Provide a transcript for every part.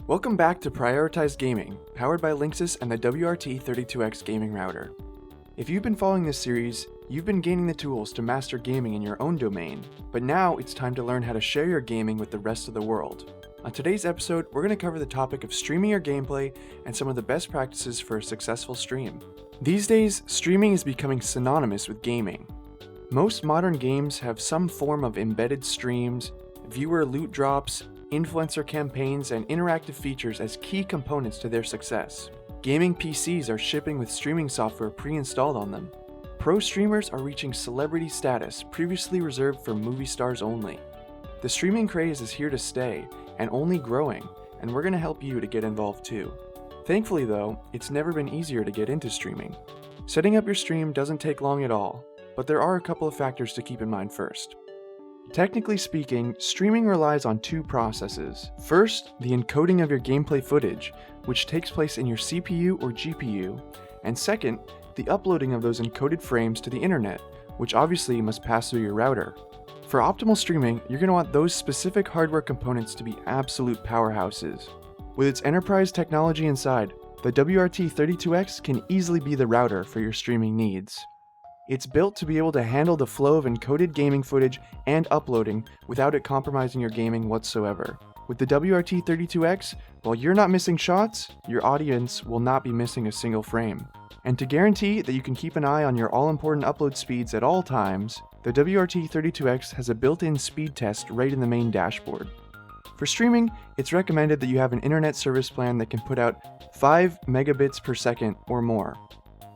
Welcome back to Prioritized Gaming, powered by Linksys and the WRT32X gaming router. If you've been following this series, you've been gaining the tools to master gaming in your own domain, but now it's time to learn how to share your gaming with the rest of the world. On today's episode, we're going to cover the topic of streaming your gameplay and some of the best practices for a successful stream. These days, streaming is becoming synonymous with gaming. Most modern games have some form of embedded streams, viewer loot drops, influencer campaigns, and interactive features as key components to their success. Gaming PCs are shipping with streaming software pre-installed on them. Pro streamers are reaching celebrity status previously reserved for movie stars only. The streaming craze is here to stay, and only growing, and we're going to help you to get involved too. Thankfully though, it's never been easier to get into streaming. Setting up your stream doesn't take long at all, but there are a couple of factors to keep in mind first. Technically speaking, streaming relies on two processes. First, the encoding of your gameplay footage, which takes place in your CPU or GPU, and second, the uploading of those encoded frames to the internet, which obviously must pass through your router. For optimal streaming, you're going to want those specific hardware components to be absolute powerhouses. With its enterprise technology inside, the WRT32X can easily be the router for your streaming needs. It's built to be able to handle the flow of encoded gaming footage and uploading without it compromising your gaming whatsoever. With the WRT32X, while you're not missing shots, your audience will not be missing a single frame. And to guarantee that you can keep an eye on your all-important upload speeds at all times, the WRT32X has a built-in speed test right in the main dashboard. For streaming, it's recommended that you have an internet service plan that can put out 5 megabits per second or more.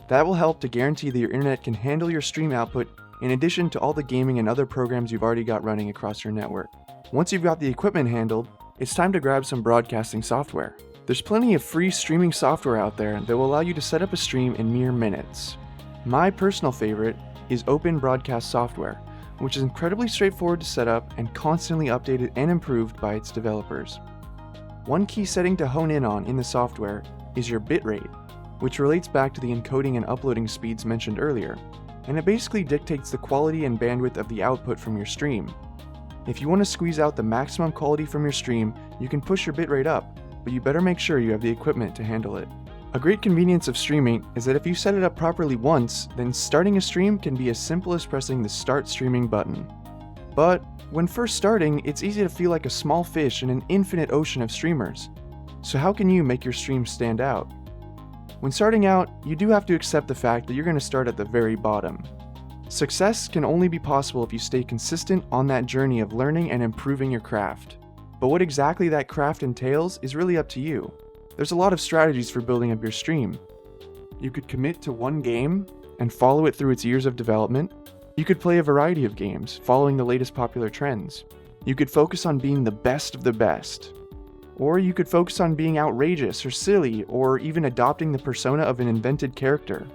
That will help to guarantee that your internet can handle your stream output in addition to all the gaming and other programs you've already got running across your network. Once you've got the equipment handled, it's time to grab some broadcasting software. There's plenty of free streaming software out there that will allow you to set up a stream in mere minutes. My personal favorite is Open Broadcast Software, which is incredibly straightforward to set up and constantly updated and improved by its developers. One key setting to hone in on in the software is your bitrate, which relates back to the encoding and uploading speeds mentioned earlier, and it basically dictates the quality and bandwidth of the output from your stream. If you want to squeeze out the maximum quality from your stream, you can push your bitrate up, but you better make sure you have the equipment to handle it. A great convenience of streaming is that if you set it up properly once, then starting a stream can be as simple as pressing the Start Streaming button. But when first starting, it's easy to feel like a small fish in an infinite ocean of streamers. So how can you make your stream stand out? When starting out, you do have to accept the fact that you're going to start at the very bottom. Success can only be possible if you stay consistent on that journey of learning and improving your craft. But what exactly that craft entails is really up to you. There's a lot of strategies for building up your stream. You could commit to one game and follow it through its years of development. You could play a variety of games, following the latest popular trends. You could focus on being the best of the best. Or you could focus on being outrageous or silly, or even adopting the persona of an invented character.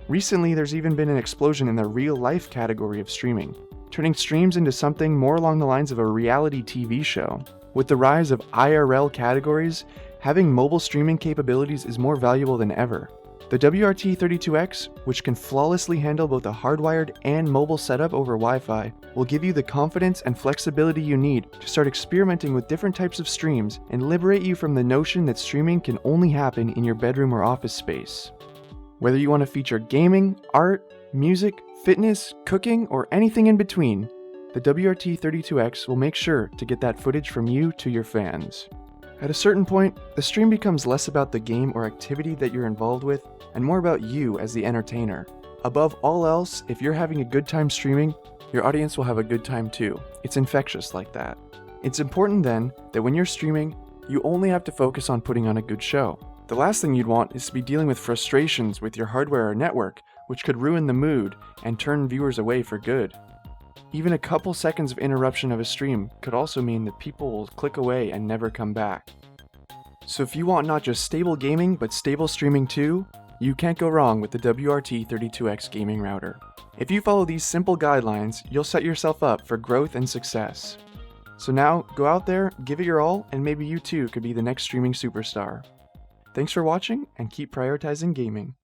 Recently, there's even been an explosion in the real-life category of streaming, turning streams into something more along the lines of a reality TV show. With the rise of IRL categories, having mobile streaming capabilities is more valuable than ever. The WRT32X, which can flawlessly handle both a hardwired and mobile setup over Wi-Fi, will give you the confidence and flexibility you need to start experimenting with different types of streams and liberate you from the notion that streaming can only happen in your bedroom or office space. Whether you want to feature gaming, art, music, fitness, cooking, or anything in between, the WRT32X will make sure to get that footage from you to your fans. At a certain point, the stream becomes less about the game or activity that you're involved with and more about you as the entertainer. Above all else, if you're having a good time streaming, your audience will have a good time too. It's infectious like that. It's important then that when you're streaming, you only have to focus on putting on a good show. The last thing you'd want is to be dealing with frustrations with your hardware or network, which could ruin the mood and turn viewers away for good. Even a couple seconds of interruption of a stream could also mean that people will click away and never come back. So if you want not just stable gaming, but stable streaming too, you can't go wrong with the WRT32X gaming router. If you follow these simple guidelines, you'll set yourself up for growth and success. So now, go out there, give it your all, and maybe you too could be the next streaming superstar. Thanks for watching, and keep prioritizing gaming.